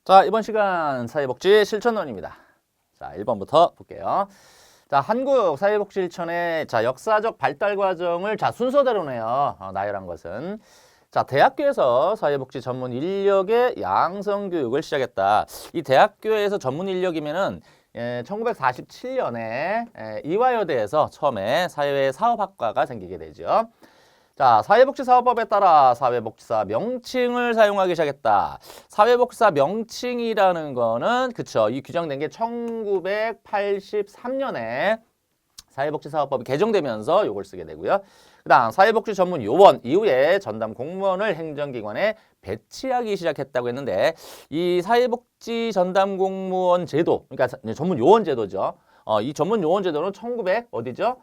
자, 이번 시간 사회복지 실천론입니다. 자, 1번부터 볼게요. 자, 한국 사회복지 실천의 역사적 발달 과정을 순서대로네요. 나열한 것은. 자, 대학교에서 사회복지 전문 인력의 양성 교육을 시작했다. 이 대학교에서 전문 인력이면은 1947년에 이화여대에서 처음에 사회사업학과가 생기게 되죠. 자, 사회복지사업법에 따라 사회복지사 명칭을 사용하기 시작했다. 사회복지사 명칭이라는 거는 그쵸, 이 규정된 게 1983년에 사회복지사업법이 개정되면서 이걸 쓰게 되고요. 그 다음 사회복지 전문 요원 이후에 전담 공무원을 행정기관에 배치하기 시작했다고 했는데, 이 사회복지 전담 공무원 제도, 그러니까 전문 요원 제도죠. 이 전문 요원 제도는 87년이죠.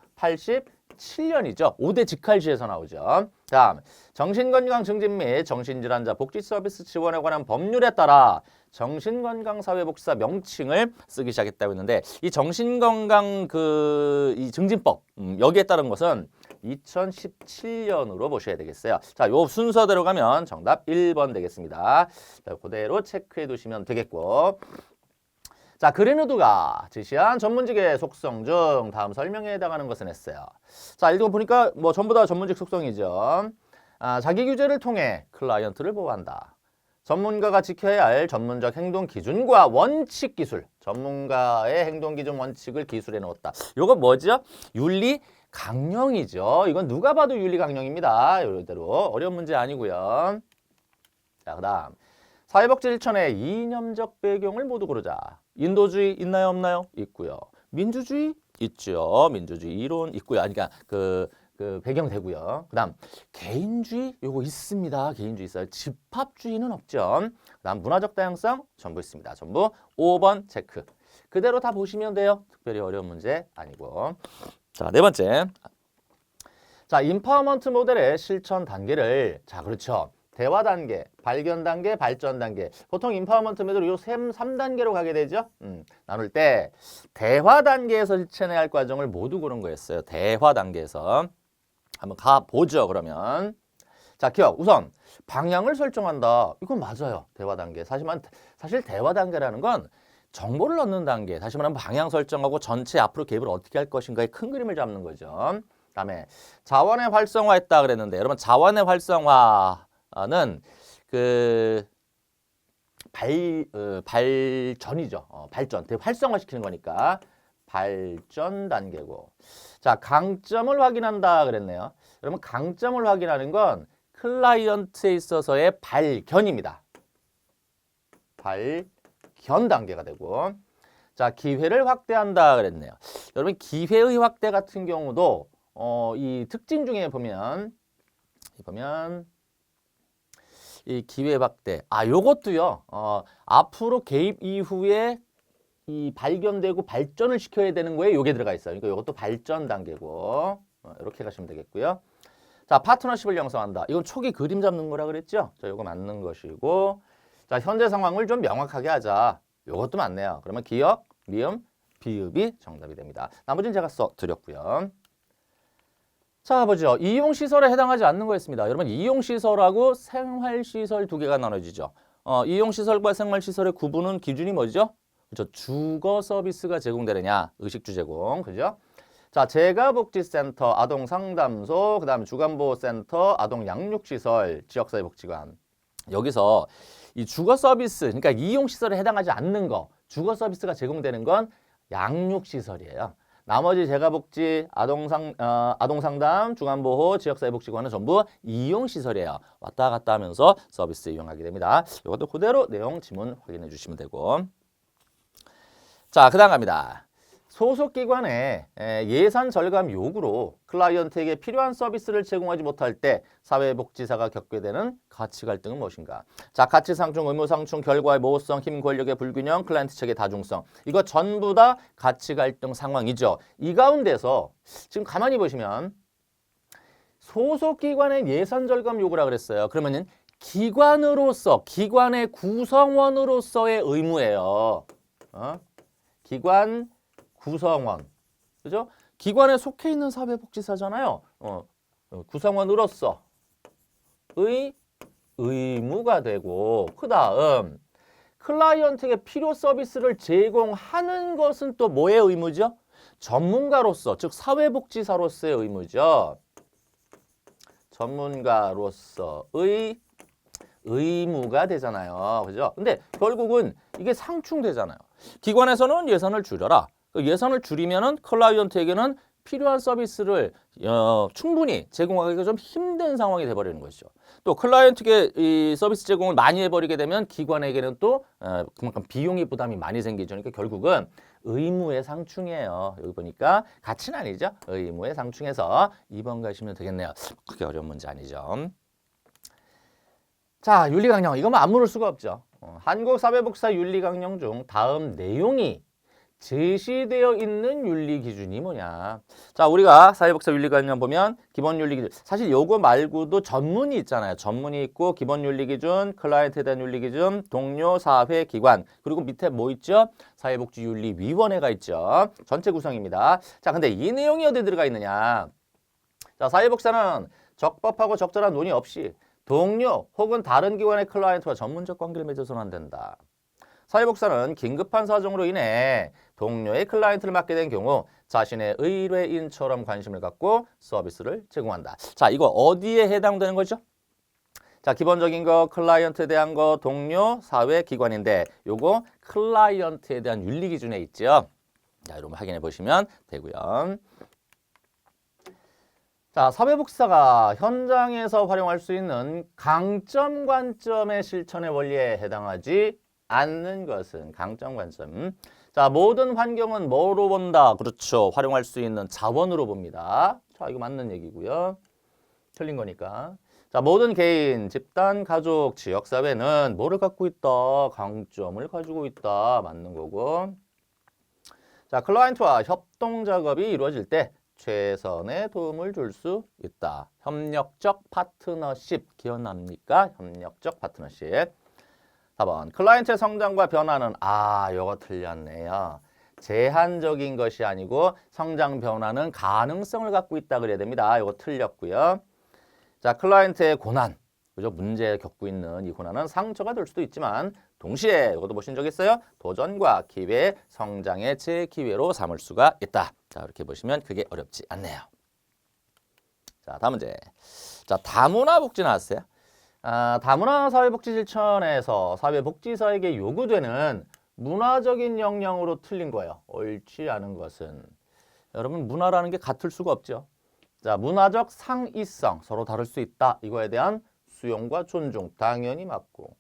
5대 직할지에서 나오죠. 다음, 정신건강 증진 및 정신질환자 복지 서비스 지원에 관한 법률에 따라 정신건강사회복지사 명칭을 쓰기 시작했다고 했는데, 이 정신건강 이 증진법 여기에 따른 것은 2017년으로 보셔야 되겠어요. 자, 요 순서대로 가면 정답 1번 되겠습니다. 자, 그대로 체크해 두시면 되겠고. 자, 그린우드가 제시한 전문직의 속성 중 다음 설명에 해당하는 것은 했어요. 자, 읽어보니까 뭐 전부 다 전문직 속성이죠. 자기 규제를 통해 클라이언트를 보호한다. 전문가가 지켜야 할 전문적 행동 기준과 원칙 기술. 전문가의 행동 기준 원칙을 기술에 넣었다. 요거 뭐죠? 윤리 강령이죠. 이건 누가 봐도 윤리 강령입니다. 이대로 어려운 문제 아니고요. 자, 그다음 사회복지 실천의 이념적 배경을 모두 고르자. 인도주의 있나요, 없나요? 있고요. 민주주의 있죠. 민주주의 이론 있고요. 그러니까 그 배경 되고요. 그다음 개인주의 요거 있습니다. 개인주의 있어요. 집합주의는 없죠. 그다음 문화적 다양성 전부 있습니다. 전부 5번 체크. 그대로 다 보시면 돼요. 특별히 어려운 문제 아니고. 자, 네 번째. 자, 인파워먼트 모델의 실천 단계를 그렇죠. 대화 단계, 발견 단계, 발전 단계. 보통 인파워먼트 모델 요 3단계로 가게 되죠. 나눌 때 대화 단계에서 실천해야 할 과정을 모두 고른 거였어요. 대화 단계에서. 한번 가보죠, 그러면. 자, 기억. 우선 방향을 설정한다. 이건 맞아요. 대화 단계. 사실 대화 단계라는 건 정보를 넣는 단계. 다시 말하면 방향 설정하고 전체 앞으로 개입을 어떻게 할 것인가의 큰 그림을 잡는 거죠. 그다음에 자원의 활성화했다 그랬는데, 여러분 자원의 활성화는 발전이죠. 발전. 활성화시키는 거니까 발전 단계고. 자, 강점을 확인한다 그랬네요. 여러분 강점을 확인하는 건 클라이언트에 있어서의 발견입니다. 발견 단계가 되고. 자, 기회를 확대한다 그랬네요. 여러분 기회의 확대 같은 경우도 이 특징 중에 보면 이 기회 확대. 요것도요. 앞으로 개입 이후에 이 발견되고 발전을 시켜야 되는 거에 요게 들어가 있어요. 그러니까 이것도 발전 단계고. 이렇게 가시면 되겠고요. 자, 파트너십을 형성한다. 이건 초기 그림 잡는 거라 그랬죠? 자, 요거 맞는 것이고. 자, 현재 상황을 좀 명확하게 하자. 요것도 맞네요. 그러면 기역, 미음, 비읍이 정답이 됩니다. 나머지는 제가 써 드렸고요. 자, 보죠. 이용시설에 해당하지 않는 거였습니다. 여러분, 이용시설하고 생활시설 두 개가 나눠지죠. 이용시설과 생활시설의 구분은 기준이 뭐죠? 그렇죠. 주거 서비스가 제공되느냐, 의식주 제공, 그죠? 자, 재가복지센터, 아동상담소, 그 다음에 주간보호센터, 아동양육시설, 지역사회복지관. 여기서 이 주거 서비스, 그러니까 이용시설에 해당하지 않는 거, 주거 서비스가 제공되는 건 양육시설이에요. 나머지 재가복지, 아동상담, 주간보호, 지역사회복지관은 전부 이용시설이에요. 왔다 갔다 하면서 서비스 이용하게 됩니다. 이것도 그대로 내용 지문 확인해 주시면 되고. 자, 그 다음 갑니다. 소속기관의 예산 절감 요구로 클라이언트에게 필요한 서비스를 제공하지 못할 때 사회복지사가 겪게 되는 가치 갈등은 무엇인가? 자, 가치 상충, 의무 상충, 결과의 모호성, 힘 권력의 불균형, 클라이언트 측의 다중성. 이거 전부 다 가치 갈등 상황이죠. 이 가운데서 지금 가만히 보시면 소속기관의 예산 절감 요구라 그랬어요. 그러면은 기관으로서, 기관의 구성원으로서의 의무예요. 기관 구성원, 그죠? 기관에 속해 있는 사회복지사잖아요. 구성원으로서의 의무가 되고, 그 다음 클라이언트에게 필요 서비스를 제공하는 것은 또 뭐의 의무죠? 전문가로서, 즉 사회복지사로서의 의무죠. 전문가로서의 의무가 되잖아요. 그죠? 근데 결국은 이게 상충되잖아요. 기관에서는 예산을 줄여라. 예산을 줄이면은 클라이언트에게는 필요한 서비스를 충분히 제공하기가 좀 힘든 상황이 돼버리는 것이죠. 또 클라이언트에게 이 서비스 제공을 많이 해버리게 되면 기관에게는 또 그만큼 비용이 부담이 많이 생기죠. 그러니까 결국은 의무의 상충이에요. 여기 보니까 가치는 아니죠. 의무의 상충해서 2번 가시면 되겠네요. 그게 어려운 문제 아니죠. 자, 윤리강령. 이거만 안 물을 수가 없죠. 한국사회복지사 윤리강령 중 다음 내용이 제시되어 있는 윤리 기준이 뭐냐. 자, 우리가 사회복지사 윤리강령 보면 기본 윤리 기준. 사실 요거 말고도 전문이 있잖아요. 전문이 있고 기본 윤리 기준, 클라이언트에 대한 윤리 기준, 동료, 사회, 기관. 그리고 밑에 뭐 있죠? 사회복지윤리위원회가 있죠. 전체 구성입니다. 자, 근데 이 내용이 어디 들어가 있느냐. 자, 사회복지사는 적법하고 적절한 논의 없이 동료 혹은 다른 기관의 클라이언트와 전문적 관계를 맺어서는 안 된다. 사회복지사는 긴급한 사정으로 인해 동료의 클라이언트를 맡게 된 경우 자신의 의뢰인처럼 관심을 갖고 서비스를 제공한다. 자, 이거 어디에 해당되는 거죠? 자, 기본적인 거 클라이언트에 대한 거 동료, 사회, 기관인데 요거 클라이언트에 대한 윤리 기준에 있죠. 자, 여러분 확인해 보시면 되고요. 자, 사회복지사가 현장에서 활용할 수 있는 강점 관점의 실천의 원리에 해당하지 않는 것은 강점 관점. 자, 모든 환경은 뭐로 본다? 그렇죠. 활용할 수 있는 자원으로 봅니다. 자, 이거 맞는 얘기고요. 틀린 거니까. 자, 모든 개인, 집단, 가족, 지역사회는 뭐를 갖고 있다? 강점을 가지고 있다. 맞는 거고. 자, 클라이언트와 협동 작업이 이루어질 때 최선의 도움을 줄 수 있다. 협력적 파트너십 기억납니까? 협력적 파트너십. 4번 클라이언트의 성장과 변화는 요거 틀렸네요. 제한적인 것이 아니고 성장 변화는 가능성을 갖고 있다 그래야 됩니다. 이거 틀렸고요. 자, 클라이언트의 고난, 그죠? 문제 겪고 있는 이 고난은 상처가 될 수도 있지만 동시에 이것도 보신 적 있어요? 도전과 기회, 성장의 재기회로 삼을 수가 있다. 자, 이렇게 보시면 그게 어렵지 않네요. 자, 다음 문제. 자, 다문화 복지 나왔어요. 다문화 사회복지 실천에서 사회복지사에게 요구되는 문화적인 역량으로 틀린 거예요. 옳지 않은 것은. 여러분, 문화라는 게 같을 수가 없죠. 자, 문화적 상이성, 서로 다를 수 있다. 이거에 대한 수용과 존중, 당연히 맞고.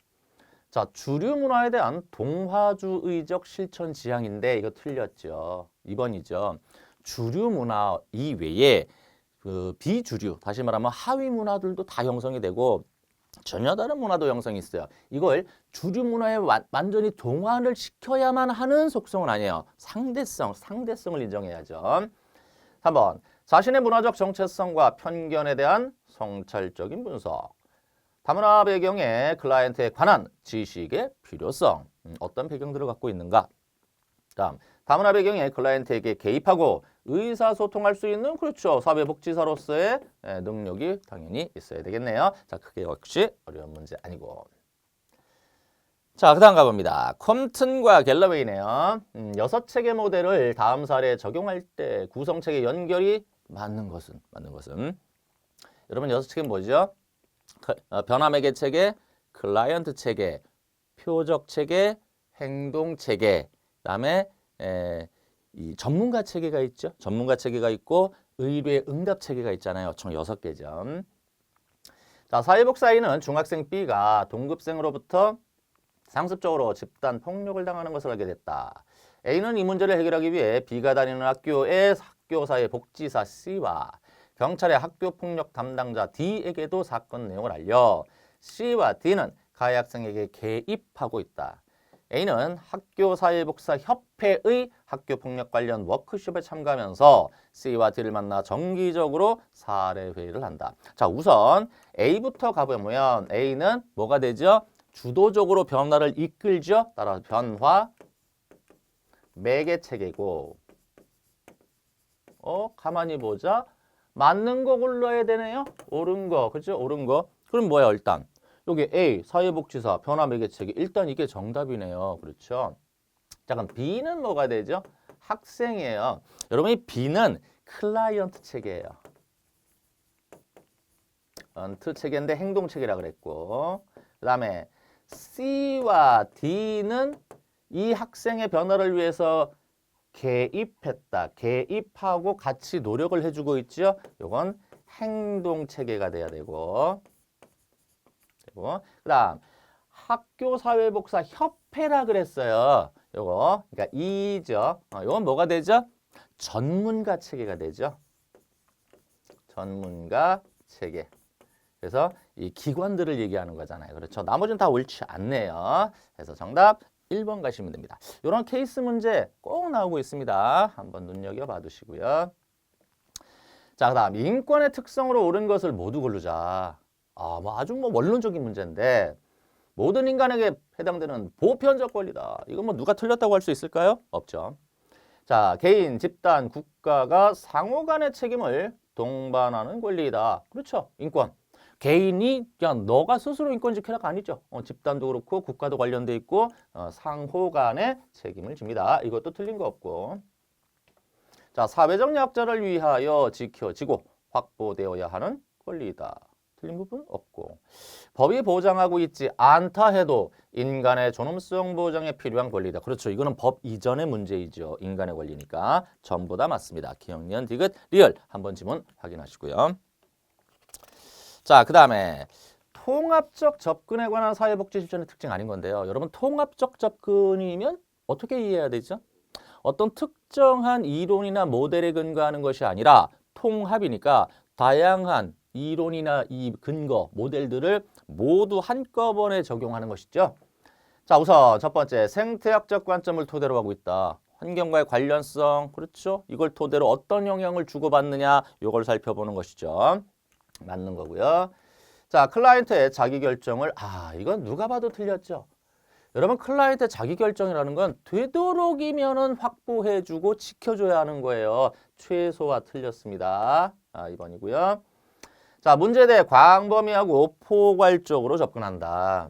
자, 주류 문화에 대한 동화주의적 실천 지향인데 이거 틀렸죠. 2번이죠. 주류 문화 이외에 그 비주류, 다시 말하면 하위 문화들도 다 형성이 되고 전혀 다른 문화도 형성이 있어요. 이걸 주류 문화에 완전히 동화를 시켜야만 하는 속성은 아니에요. 상대성을 인정해야죠. 3번, 자신의 문화적 정체성과 편견에 대한 성찰적인 분석. 다문화 배경의 클라이언트에 관한 지식의 필요성. 어떤 배경들을 갖고 있는가? 다음, 다문화 배경의 클라이언트에게 개입하고 의사소통할 수 있는 그렇죠. 사회복지사로서의 능력이 당연히 있어야 되겠네요. 자, 그게 역시 어려운 문제 아니고. 자, 그 다음 가봅니다. 컴튼과 갤러웨이네요. 6책의 모델을 다음 사례에 적용할 때 구성책의 연결이 맞는 것은 여러분 6책은 뭐죠? 변화매개 체계, 클라이언트 체계, 표적 체계, 행동 체계, 그다음에 이 전문가 체계가 있죠. 전문가 체계가 있고 의뢰 응답 체계가 있잖아요. 총 6개죠. 자, 사회복지사 A는 중학생 B가 동급생으로부터 상습적으로 집단 폭력을 당하는 것을 알게 됐다. A는 이 문제를 해결하기 위해 B가 다니는 학교의 학교사회복지사 C와 경찰의 학교폭력 담당자 D에게도 사건 내용을 알려 C와 D는 가해 학생에게 개입하고 있다. A는 학교사회복지사 협회의 학교폭력 관련 워크숍에 참가하면서 C와 D를 만나 정기적으로 사례회의를 한다. 자, 우선 A부터 가보면 A는 뭐가 되죠? 주도적으로 변화를 이끌죠. 따라서 변화 매개체계고 가만히 보자. 맞는 거 골라야 되네요. 옳은 거. 그죠? 옳은 거. 그럼 뭐야 일단. 여기 A, 사회복지사, 변화매개체계. 일단 이게 정답이네요. 그렇죠? 자, 그럼 B는 뭐가 되죠? 학생이에요. 여러분, 이 B는 클라이언트 체계예요. 언트 체계인데 행동 체계라 그랬고, 그 다음에 C와 D는 이 학생의 변화를 위해서 개입했다. 개입하고 같이 노력을 해주고 있죠. 요건 행동 체계가 돼야 되고, 그다음 학교 사회복사 협회라 그랬어요. 요거 그러니까 이죠. 요건 뭐가 되죠? 전문가 체계가 되죠. 전문가 체계. 그래서 이 기관들을 얘기하는 거잖아요. 그렇죠? 나머지는 다 옳지 않네요. 그래서 정답 1번 가시면 됩니다. 이런 케이스 문제 꼭 나오고 있습니다. 한번 눈여겨봐 두시고요. 자, 그다음 인권의 특성으로 옳은 것을 모두 고르자. 아주 원론적인 문제인데 모든 인간에게 해당되는 보편적 권리다. 이건 뭐 누가 틀렸다고 할 수 있을까요? 없죠. 자, 개인, 집단, 국가가 상호 간의 책임을 동반하는 권리이다. 그렇죠. 인권. 개인이 그냥 너가 스스로 인권 지켜라가 아니죠. 집단도 그렇고 국가도 관련돼 있고 상호 간의 책임을 집니다. 이것도 틀린 거 없고. 자, 사회적 약자를 위하여 지켜지고 확보되어야 하는 권리이다. 틀린 부분 없고. 법이 보장하고 있지 않다 해도 인간의 존엄성 보장에 필요한 권리다. 그렇죠. 이거는 법 이전의 문제이죠. 인간의 권리니까. 전부 다 맞습니다. 기억, 니은, 디귿, 리을. 한번 지문 확인하시고요. 자, 그 다음에 통합적 접근에 관한 사회복지 실천의 특징 아닌 건데요. 여러분, 통합적 접근이면 어떻게 이해해야 되죠? 어떤 특정한 이론이나 모델에 근거하는 것이 아니라 통합이니까 다양한 이론이나 이 근거, 모델들을 모두 한꺼번에 적용하는 것이죠. 자, 우선 첫 번째 생태학적 관점을 토대로 하고 있다. 환경과의 관련성, 그렇죠? 이걸 토대로 어떤 영향을 주고받느냐, 이걸 살펴보는 것이죠. 맞는 거고요. 자, 클라이언트의 자기결정을 이건 누가 봐도 틀렸죠. 여러분, 클라이언트의 자기결정이라는 건 되도록이면은 확보해주고 지켜줘야 하는 거예요. 최소화 틀렸습니다. 2번이고요. 자, 문제에 대해 광범위하고 포괄적으로 접근한다.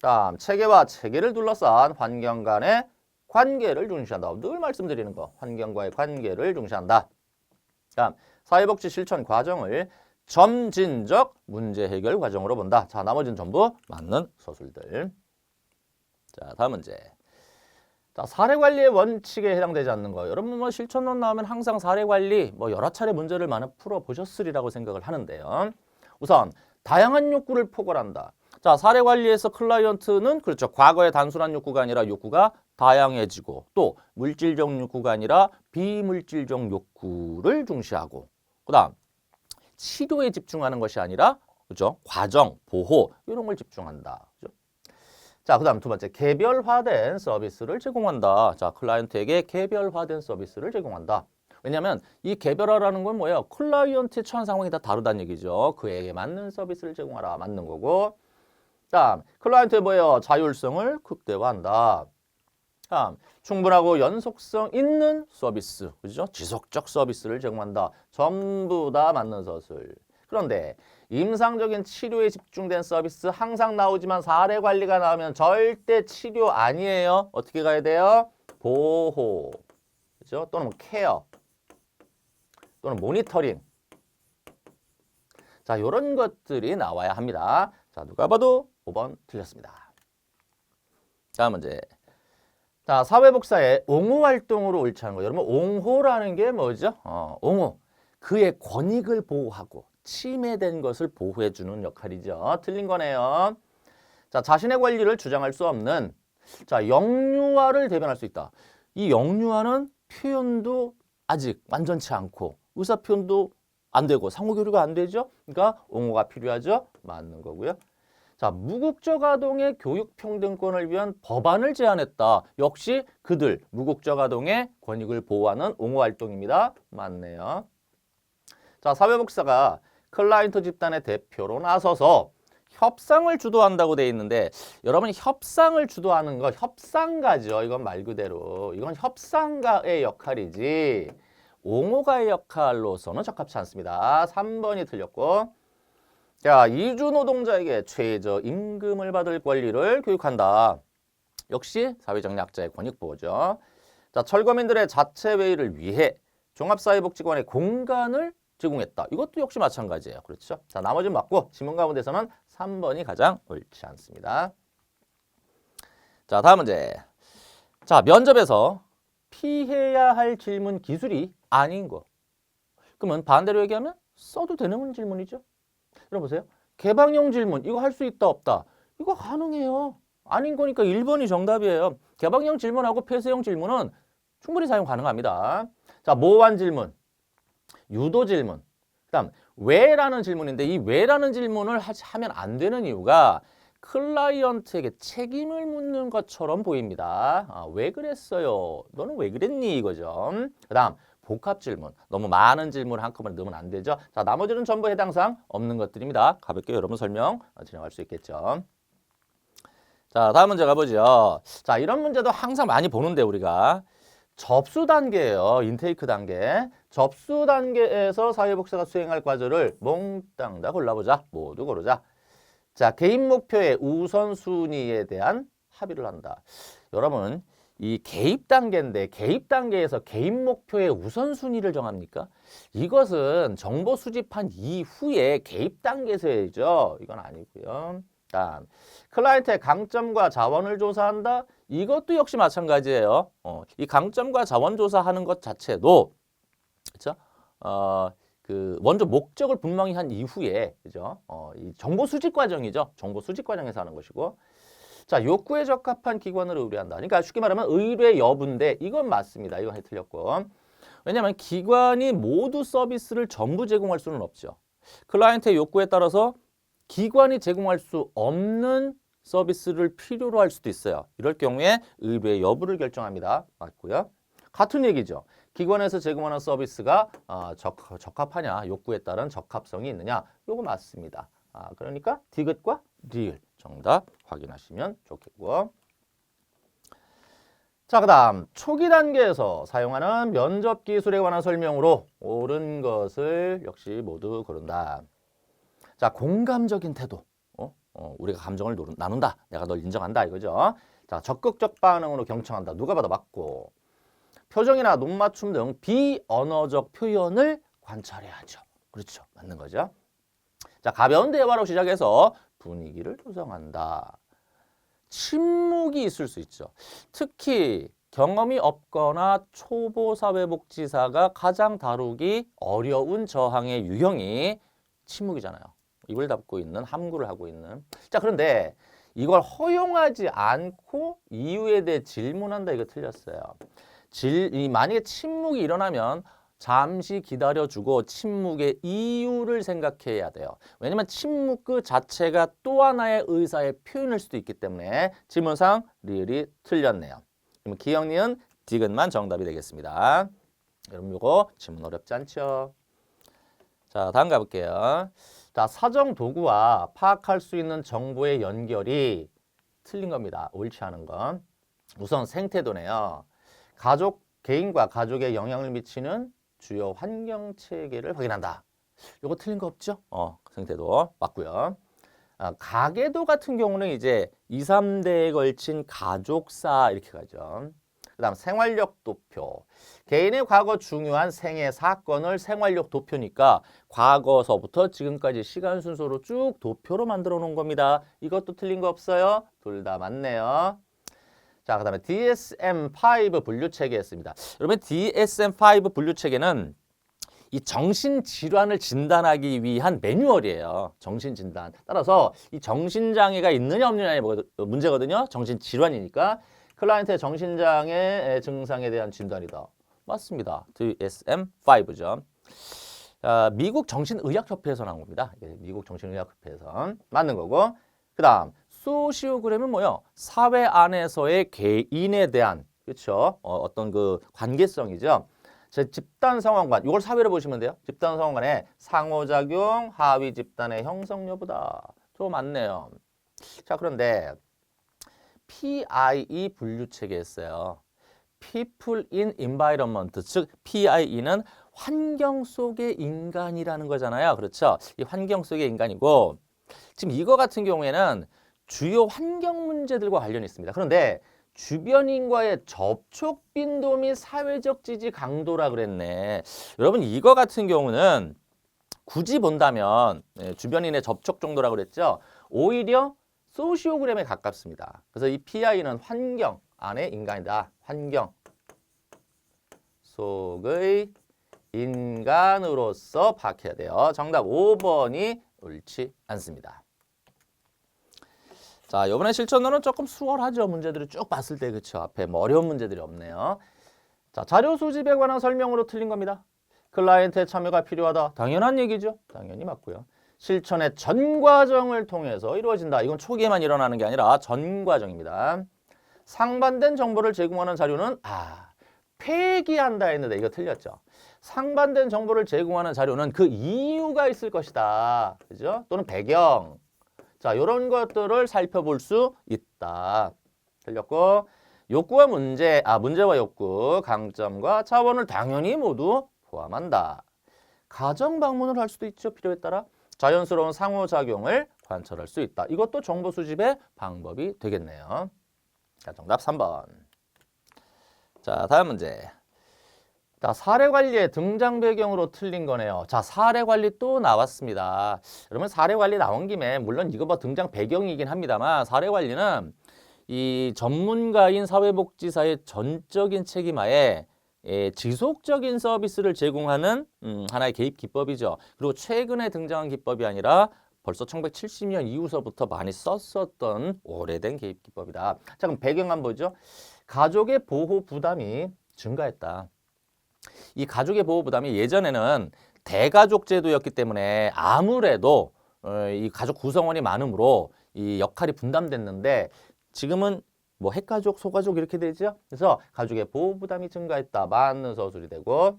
다음, 체계와 체계를 둘러싼 환경 간의 관계를 중시한다. 늘 말씀드리는 거, 환경과의 관계를 중시한다. 다음, 사회복지 실천 과정을 점진적 문제 해결 과정으로 본다. 자, 나머지는 전부 맞는 서술들. 자, 다음 문제. 자, 사례관리의 원칙에 해당되지 않는 거. 여러분 실천론 나오면 항상 사례관리 여러 차례 문제를 많이 풀어보셨으리라고 생각을 하는데요. 우선 다양한 욕구를 포괄한다. 자, 사례관리에서 클라이언트는 그렇죠. 과거의 단순한 욕구가 아니라 욕구가 다양해지고 또 물질적 욕구가 아니라 비물질적 욕구를 중시하고 그 다음 치료에 집중하는 것이 아니라 그죠? 과정, 보호 이런 걸 집중한다. 그죠? 자, 그 다음 두 번째, 개별화된 서비스를 제공한다. 자, 클라이언트에게 개별화된 서비스를 제공한다. 왜냐하면 이 개별화라는 건 뭐예요? 클라이언트의 처한 상황이 다 다르다는 얘기죠. 그에게 맞는 서비스를 제공하라. 맞는 거고. 다음, 클라이언트의 뭐예요? 자율성을 극대화한다. 다음, 충분하고 연속성 있는 서비스, 그죠? 지속적 서비스를 제공한다. 전부 다 맞는 서술. 그런데 임상적인 치료에 집중된 서비스 항상 나오지만 사례 관리가 나오면 절대 치료 아니에요. 어떻게 가야 돼요? 보호, 그죠? 또는 케어, 또는 모니터링. 자, 이런 것들이 나와야 합니다. 자, 누가 봐도 5번 틀렸습니다. 다음 문제. 자, 사회복사의 옹호 활동으로 옳지 않은 거. 여러분, 옹호라는 게 뭐죠? 옹호. 그의 권익을 보호하고 침해된 것을 보호해주는 역할이죠. 틀린 거네요. 자, 자신의 권리를 주장할 수 없는 자, 영유아를 대변할 수 있다. 이 영유아는 표현도 아직 완전치 않고 의사 표현도 안 되고 상호교류가 안 되죠. 그러니까 옹호가 필요하죠. 맞는 거고요. 자, 무국적 아동의 교육평등권을 위한 법안을 제안했다. 역시 그들 무국적 아동의 권익을 보호하는 옹호활동입니다. 맞네요. 자, 사회복사가 클라이언트 집단의 대표로 나서서 협상을 주도한다고 돼 있는데 여러분 협상을 주도하는 거 협상가죠. 이건 말 그대로. 이건 협상가의 역할이지 옹호가의 역할로서는 적합치 않습니다. 3번이 틀렸고 자, 이주 노동자에게 최저임금을 받을 권리를 교육한다. 역시 사회적 약자의 권익 보호죠. 자, 철거민들의 자체 회의를 위해 종합사회복지관의 공간을 제공했다. 이것도 역시 마찬가지예요. 그렇죠? 자, 나머지는 맞고 지문 가운데서는 3번이 가장 옳지 않습니다. 자, 다음 문제. 자, 면접에서 피해야 할 질문 기술이 아닌 거. 그러면 반대로 얘기하면 써도 되는 질문이죠. 여러분 보세요. 개방형 질문 이거 할 수 있다 없다. 이거 가능해요. 아닌 거니까 1번이 정답이에요. 개방형 질문하고 폐쇄형 질문은 충분히 사용 가능합니다. 자, 모호한 질문, 유도 질문, 그다음 왜라는 질문인데 이 왜라는 질문을 하면 안 되는 이유가 클라이언트에게 책임을 묻는 것처럼 보입니다. 아, 왜 그랬어요? 너는 왜 그랬니? 이거죠. 그다음 복합 질문, 너무 많은 질문을 한꺼번에 넣으면 안 되죠. 자, 나머지는 전부 해당 사항 없는 것들입니다. 가볍게 여러분 설명 진행할 수 있겠죠. 자, 다음 문제 가보죠. 자, 이런 문제도 항상 많이 보는데 우리가 접수 단계예요. 인테이크 단계. 접수 단계에서 사회복지사가 수행할 과제를 몽땅 다 골라보자. 모두 고르자. 자, 개인 목표의 우선순위에 대한 합의를 한다. 여러분, 이 개입 단계인데 개입 단계에서 개인 목표의 우선순위를 정합니까? 이것은 정보 수집한 이후에 개입 단계에서 해야죠. 이건 아니고요. 다음, 클라이언트의 강점과 자원을 조사한다. 이것도 역시 마찬가지예요. 이 강점과 자원 조사하는 것 자체도 그렇죠? 먼저 목적을 분명히 한 이후에 그죠? 이 정보 수집 과정이죠. 정보 수집 과정에서 하는 것이고. 자, 욕구에 적합한 기관을 의뢰한다. 그러니까 쉽게 말하면 의뢰 여부인데 이건 맞습니다. 이건 틀렸고. 왜냐하면 기관이 모두 서비스를 전부 제공할 수는 없죠. 클라이언트의 욕구에 따라서 기관이 제공할 수 없는 서비스를 필요로 할 수도 있어요. 이럴 경우에 의뢰 여부를 결정합니다. 맞고요. 같은 얘기죠. 기관에서 제공하는 서비스가 적합하냐, 욕구에 따른 적합성이 있느냐, 요거 맞습니다. 그러니까 디귿과 리을 정답 확인하시면 좋겠고. 자, 그 다음 초기 단계에서 사용하는 면접 기술에 관한 설명으로 옳은 것을 역시 모두 고른다. 자, 공감적인 태도. 우리가 감정을 나눈다. 내가 널 인정한다. 이거죠. 자, 적극적 반응으로 경청한다. 누가 봐도 맞고. 표정이나 눈 맞춤 등 비언어적 표현을 관찰해야죠. 그렇죠. 맞는 거죠. 자, 가벼운 대화로 시작해서 분위기를 조성한다. 침묵이 있을 수 있죠. 특히 경험이 없거나 초보 사회복지사가 가장 다루기 어려운 저항의 유형이 침묵이잖아요. 입을 닫고 있는, 함구를 하고 있는. 자, 그런데 이걸 허용하지 않고 이유에 대해 질문한다. 이거 틀렸어요. 만약에 침묵이 일어나면 잠시 기다려주고 침묵의 이유를 생각해야 돼요. 왜냐면 침묵 그 자체가 또 하나의 의사의 표현일 수도 있기 때문에 질문상 리을이 틀렸네요. 그러면 기억니은 디귿만 정답이 되겠습니다. 여러분 이거 질문 어렵지 않죠? 자, 다음 가볼게요. 자, 사정 도구와 파악할 수 있는 정보의 연결이 틀린 겁니다. 옳지 않은 건. 우선 생태도네요. 개인과 가족에 영향을 미치는 주요 환경 체계를 확인한다. 이거 틀린 거 없죠? 생태도 맞고요. 가계도 같은 경우는 이제 2, 3대에 걸친 가족사 이렇게 가죠. 그다음 생활력 도표. 개인의 과거 중요한 생애 사건을 생활력 도표니까 과거서부터 지금까지 시간 순서로 쭉 도표로 만들어 놓은 겁니다. 이것도 틀린 거 없어요? 둘 다 맞네요. 자, 그다음에 DSM-5 분류 체계였습니다. 여러분 DSM-5 분류 체계는 이 정신질환을 진단하기 위한 매뉴얼이에요. 정신진단. 따라서 이 정신장애가 있느냐 없느냐의 문제거든요. 정신질환이니까. 클라이언트의 정신장애 증상에 대한 진단이다. 맞습니다. DSM-5죠. 미국 정신의학협회에서 나온 겁니다. 미국 정신의학협회에서 맞는 거고. 그 다음 소시오그램은 뭐요? 사회 안에서의 개인에 대한 그렇죠? 어떤 그 관계성이죠. 제 집단 상황관 이걸 사회로 보시면 돼요. 집단 상황관의 상호작용, 하위 집단의 형성 여부다. 저 맞네요. 자, 그런데 PIE 분류 체계였어요. People in Environment, 즉 PIE는 환경 속의 인간이라는 거잖아요. 그렇죠? 이 환경 속의 인간이고 지금 이거 같은 경우에는 주요 환경 문제들과 관련이 있습니다. 그런데 주변인과의 접촉 빈도 및 사회적 지지 강도라 그랬네. 여러분 이거 같은 경우는 굳이 본다면 주변인의 접촉 정도라 그랬죠. 오히려 소시오그램에 가깝습니다. 그래서 이 PI는 환경 안의 인간이다. 환경 속의 인간으로서 파악해야 돼요. 정답 5번이 옳지 않습니다. 자, 이번에 실천으로는 조금 수월하죠. 문제들을 쭉 봤을 때 그렇죠. 앞에 뭐 어려운 문제들이 없네요. 자, 자료 수집에 관한 설명으로 틀린 겁니다. 클라이언트의 참여가 필요하다. 당연한 얘기죠. 당연히 맞고요. 실천의 전 과정을 통해서 이루어진다. 이건 초기에만 일어나는 게 아니라 전 과정입니다. 상반된 정보를 제공하는 자료는 폐기한다 했는데 이거 틀렸죠. 상반된 정보를 제공하는 자료는 그 이유가 있을 것이다. 그죠? 또는 배경. 자, 이런 것들을 살펴볼 수 있다. 틀렸고 욕구와 문제와 욕구, 강점과 자원을 당연히 모두 포함한다. 가정 방문을 할 수도 있죠. 필요에 따라. 자연스러운 상호작용을 관찰할 수 있다. 이것도 정보 수집의 방법이 되겠네요. 자, 정답 3번. 자, 다음 문제. 자, 사례관리의 등장 배경으로 틀린 거네요. 자, 사례관리 또 나왔습니다. 여러분 사례관리 나온 김에 물론 이거 뭐 등장 배경이긴 합니다만 사례관리는 이 전문가인 사회복지사의 전적인 책임하에 지속적인 서비스를 제공하는 하나의 개입 기법이죠. 그리고 최근에 등장한 기법이 아니라 벌써 1970년 이후서부터 많이 썼었던 오래된 개입 기법이다. 자, 그럼 배경 한번 보죠. 가족의 보호 부담이 증가했다. 이 가족의 보호 부담이 예전에는 대가족 제도였기 때문에 아무래도 이 가족 구성원이 많으므로 이 역할이 분담됐는데 지금은 뭐 핵가족, 소가족 이렇게 되죠. 그래서 가족의 보호 부담이 증가했다. 맞는 서술이 되고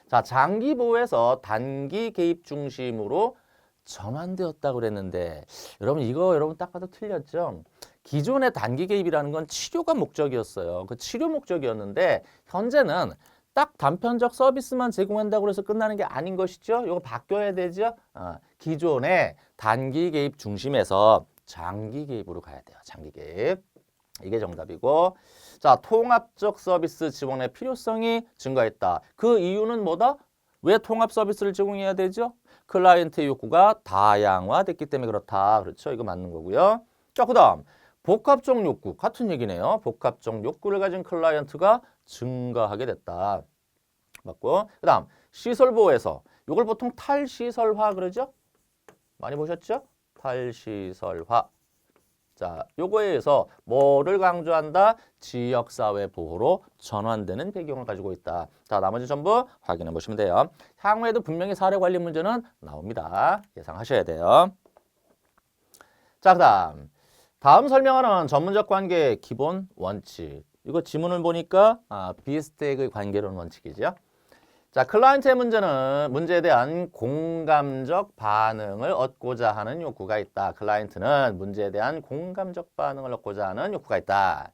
자, 장기 보호에서 단기 개입 중심으로 전환되었다고 그랬는데 여러분 딱 봐도 틀렸죠. 기존의 단기 개입이라는 건 치료가 목적이었어요. 그 치료 목적이었는데 현재는 딱 단편적 서비스만 제공한다고 해서 끝나는 게 아닌 것이죠. 이거 바뀌어야 되죠. 기존의 단기 개입 중심에서 장기 개입으로 가야 돼요. 장기 개입. 이게 정답이고 자, 통합적 서비스 지원의 필요성이 증가했다. 그 이유는 뭐다? 왜 통합 서비스를 제공해야 되죠? 클라이언트의 욕구가 다양화됐기 때문에 그렇다. 그렇죠? 이거 맞는 거고요. 자, 그 다음 복합적 욕구 같은 얘기네요. 복합적 욕구를 가진 클라이언트가 증가하게 됐다. 맞고 그 다음 시설보호에서 이걸 보통 탈시설화 그러죠? 많이 보셨죠? 탈시설화. 자, 요거에 의해서 뭐를 강조한다? 지역사회 보호로 전환되는 배경을 가지고 있다. 자, 나머지 전부 확인해 보시면 돼요. 향후에도 분명히 사례 관리 문제는 나옵니다. 예상하셔야 돼요. 자, 다음 설명하는 전문적 관계의 기본 원칙. 이거 지문을 보니까 비스택의 관계론 원칙이죠. 자, 클라이언트의 문제에 대한 공감적 반응을 얻고자 하는 욕구가 있다. 클라이언트는 문제에 대한 공감적 반응을 얻고자 하는 욕구가 있다.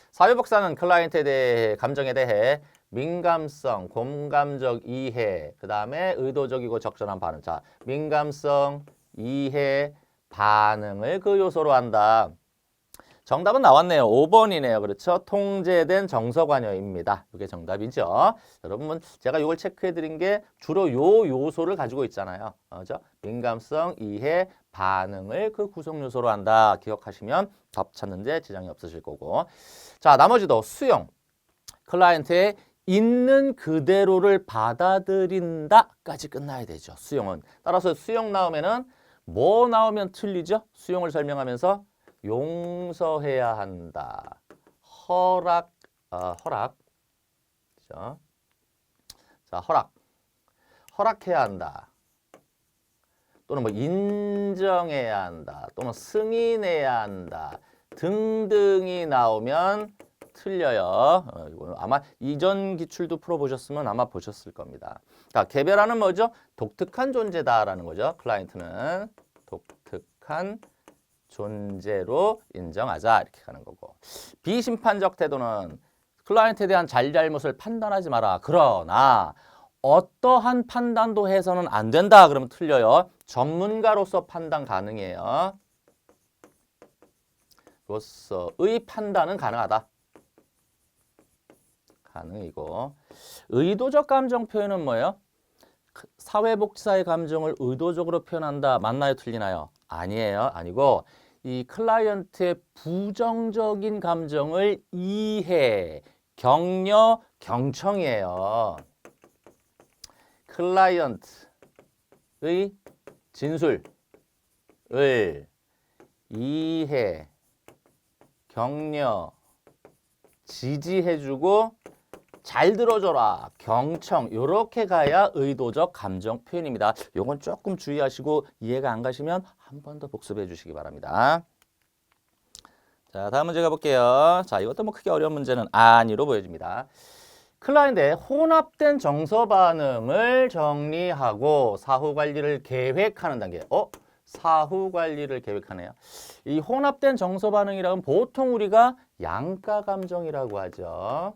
사회복사는 클라이언트에 대해 감정에 대해 민감성, 공감적 이해, 그 다음에 의도적이고 적절한 반응. 자, 민감성, 이해, 반응을 그 요소로 한다. 정답은 나왔네요. 5번이네요. 그렇죠? 통제된 정서관여입니다. 이게 정답이죠. 여러분, 제가 이걸 체크해 드린 게 주로 요 요소를 가지고 있잖아요. 그죠? 민감성, 이해, 반응을 그 구성 요소로 한다. 기억하시면 답 찾는데 지장이 없으실 거고. 자, 나머지도 수용. 클라이언트의 있는 그대로를 받아들인다까지 끝나야 되죠. 수용은. 따라서 수용 나오면은 뭐 나오면 틀리죠? 수용을 설명하면서 용서해야 한다. 허락. 그죠? 자, 허락해야 한다. 또는 뭐 인정해야 한다. 또는 승인해야 한다. 등등이 나오면 틀려요. 이거는 아마 이전 기출도 풀어보셨으면 아마 보셨을 겁니다. 자, 개별화는 뭐죠? 독특한 존재다라는 거죠. 클라이언트는 독특한 존재로 인정하자 이렇게 가는 거고 비심판적 태도는 클라이언트에 대한 잘잘못을 판단하지 마라. 그러나 어떠한 판단도 해서는 안 된다. 그러면 틀려요. 전문가로서 판단 가능해요. 로서의 판단은 가능하다. 가능이고. 의도적 감정 표현은 뭐예요? 사회복지사의 감정을 의도적으로 표현한다. 맞나요? 틀리나요? 아니에요. 아니고 이 클라이언트의 부정적인 감정을 이해, 격려, 경청이에요. 클라이언트의 진술을 이해, 격려, 지지해주고 잘 들어줘라, 경청, 요렇게 가야 의도적 감정 표현입니다. 요건 조금 주의하시고 이해가 안 가시면 한 번 더 복습해 주시기 바랍니다. 자, 다음 문제 가볼게요. 자, 이것도 뭐 크게 어려운 문제는 아니로 보여집니다. 클라이언트의 혼합된 정서 반응을 정리하고 사후 관리를 계획하는 단계. 사후 관리를 계획하네요. 이 혼합된 정서 반응이라면 보통 우리가 양가 감정이라고 하죠.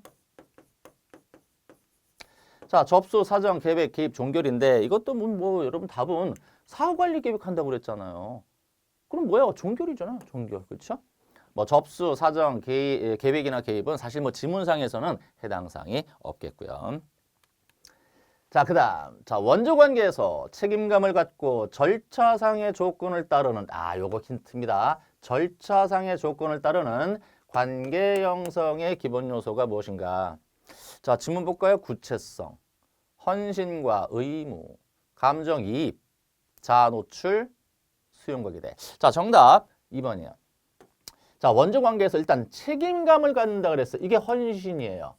자, 접수, 사정, 계획, 개입, 종결인데 이것도 뭐 여러분 답은 사후 관리 계획한다고 그랬잖아요. 그럼 뭐야? 종결이잖아. 종결. 그렇죠? 뭐 접수, 사정, 계획이나 개입은 사실 뭐 지문상에서는 해당 사항이 없겠고요. 자, 그다음. 자, 원조 관계에서 책임감을 갖고 절차상의 조건을 따르는 요거 힌트입니다. 절차상의 조건을 따르는 관계 형성의 기본 요소가 무엇인가? 자, 지문 볼까요? 구체성, 헌신과 의무, 감정이입, 자아 노출, 수용과 기대. 자, 정답 2번이에요. 자, 원조 관계에서 일단 책임감을 갖는다 그랬어. 이게 헌신이에요.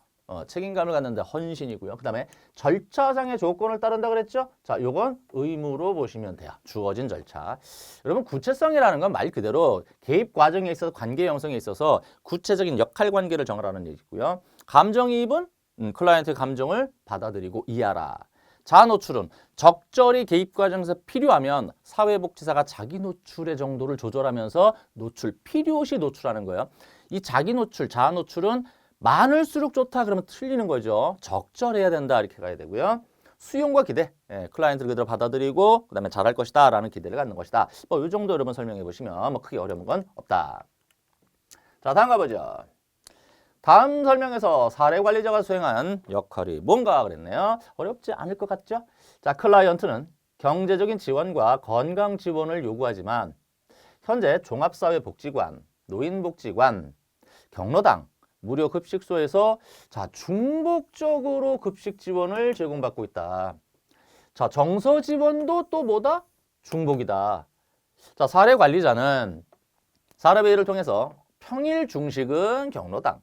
책임감을 갖는다 헌신이고요. 그 다음에 절차상의 조건을 따른다 그랬죠? 자, 요건 의무로 보시면 돼요. 주어진 절차. 여러분, 구체성이라는 건 말 그대로 개입 과정에 있어서 관계 형성에 있어서 구체적인 역할 관계를 정하라는 얘기고요. 감정이입은 클라이언트의 감정을 받아들이고 이해하라. 자아 노출은 적절히 개입 과정에서 필요하면 사회복지사가 자기 노출의 정도를 조절하면서 노출, 필요시 노출하는 거예요. 이 자기 노출, 자아 노출은 많을수록 좋다 그러면 틀리는 거죠. 적절해야 된다 이렇게 가야 되고요. 수용과 기대, 클라이언트를 그대로 받아들이고 그다음에 잘할 것이다 라는 기대를 갖는 것이다. 이 정도 여러분 설명해 보시면 뭐 크게 어려운 건 없다. 자, 다음 가보죠. 다음 설명에서 사례 관리자가 수행한 역할이 뭔가 그랬네요. 어렵지 않을 것 같죠? 자, 클라이언트는 경제적인 지원과 건강 지원을 요구하지만 현재 종합사회복지관, 노인복지관, 경로당, 무료 급식소에서 자, 중복적으로 급식 지원을 제공받고 있다. 자, 정서 지원도 또 뭐다? 중복이다. 자, 사례 관리자는 사례회의를 통해서 평일 중식은 경로당,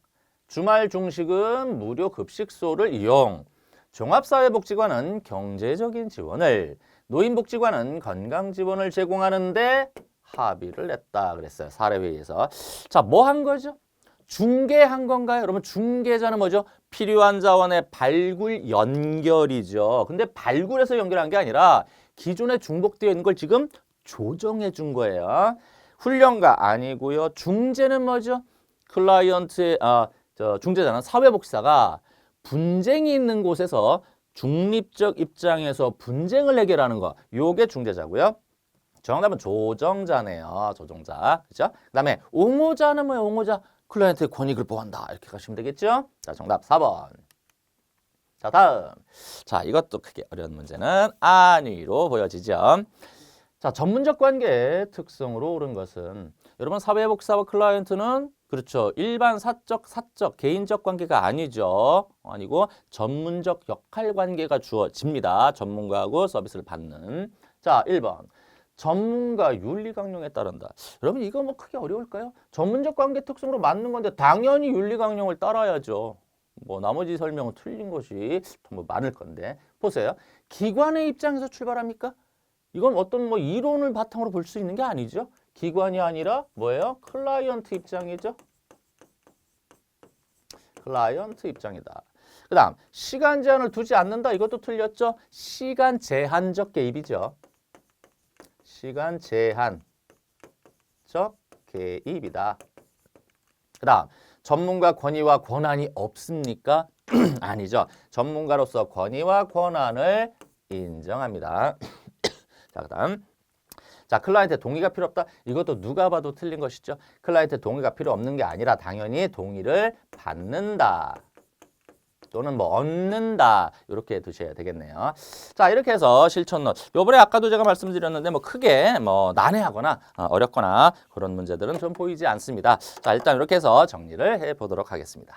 주말 중식은 무료 급식소를 이용, 종합사회복지관은 경제적인 지원을, 노인복지관은 건강 지원을 제공하는데 합의를 냈다 그랬어요. 사례회의에서. 자, 뭐 한 거죠? 중개한 건가요? 여러분, 중개자는 뭐죠? 필요한 자원의 발굴 연결이죠. 근데 발굴해서 연결한 게 아니라 기존에 중복되어 있는 걸 지금 조정해 준 거예요. 훈련가 아니고요. 중재는 뭐죠? 클라이언트의 중재자는 사회복지사가 분쟁이 있는 곳에서 중립적 입장에서 분쟁을 해결하는 거. 요게 중재자고요. 정답은 조정자네요. 조정자. 그죠? 그다음에 옹호자는 뭐예요? 옹호자. 클라이언트의 권익을 보호한다. 이렇게 가시면 되겠죠? 자, 정답 4번. 자, 다음. 자, 이것도 크게 어려운 문제는 아니로 보여지죠. 자, 전문적 관계의 특성으로 옳은 것은 여러분 사회복지사와 클라이언트는 그렇죠. 일반 사적, 개인적 관계가 아니죠. 아니고 전문적 역할 관계가 주어집니다. 전문가하고 서비스를 받는. 자, 1번. 전문가 윤리 강령에 따른다. 여러분 이거 뭐 크게 어려울까요? 전문적 관계 특성으로 맞는 건데 당연히 윤리 강령을 따라야죠. 뭐 나머지 설명은 틀린 것이 뭐 많을 건데 보세요. 기관의 입장에서 출발합니까? 이건 어떤 뭐 이론을 바탕으로 볼 수 있는 게 아니죠. 기관이 아니라 뭐예요? 클라이언트 입장이죠. 클라이언트 입장이다. 그 다음 시간 제한을 두지 않는다. 이것도 틀렸죠. 시간 제한적 개입이죠. 시간 제한적 개입이다. 그 다음 전문가 권위와 권한이 없습니까? 아니죠. 전문가로서 권위와 권한을 인정합니다. 자, 그다음. 자, 클라이언트의 동의가 필요 없다. 이것도 누가 봐도 틀린 것이죠. 클라이언트의 동의가 필요 없는 게 아니라 당연히 동의를 받는다. 또는 뭐 얻는다. 이렇게 두셔야 되겠네요. 자, 이렇게 해서 실천론. 요번에 아까도 제가 말씀드렸는데 뭐 크게 뭐 난해하거나 어렵거나 그런 문제들은 좀 보이지 않습니다. 자, 일단 이렇게 해서 정리를 해 보도록 하겠습니다.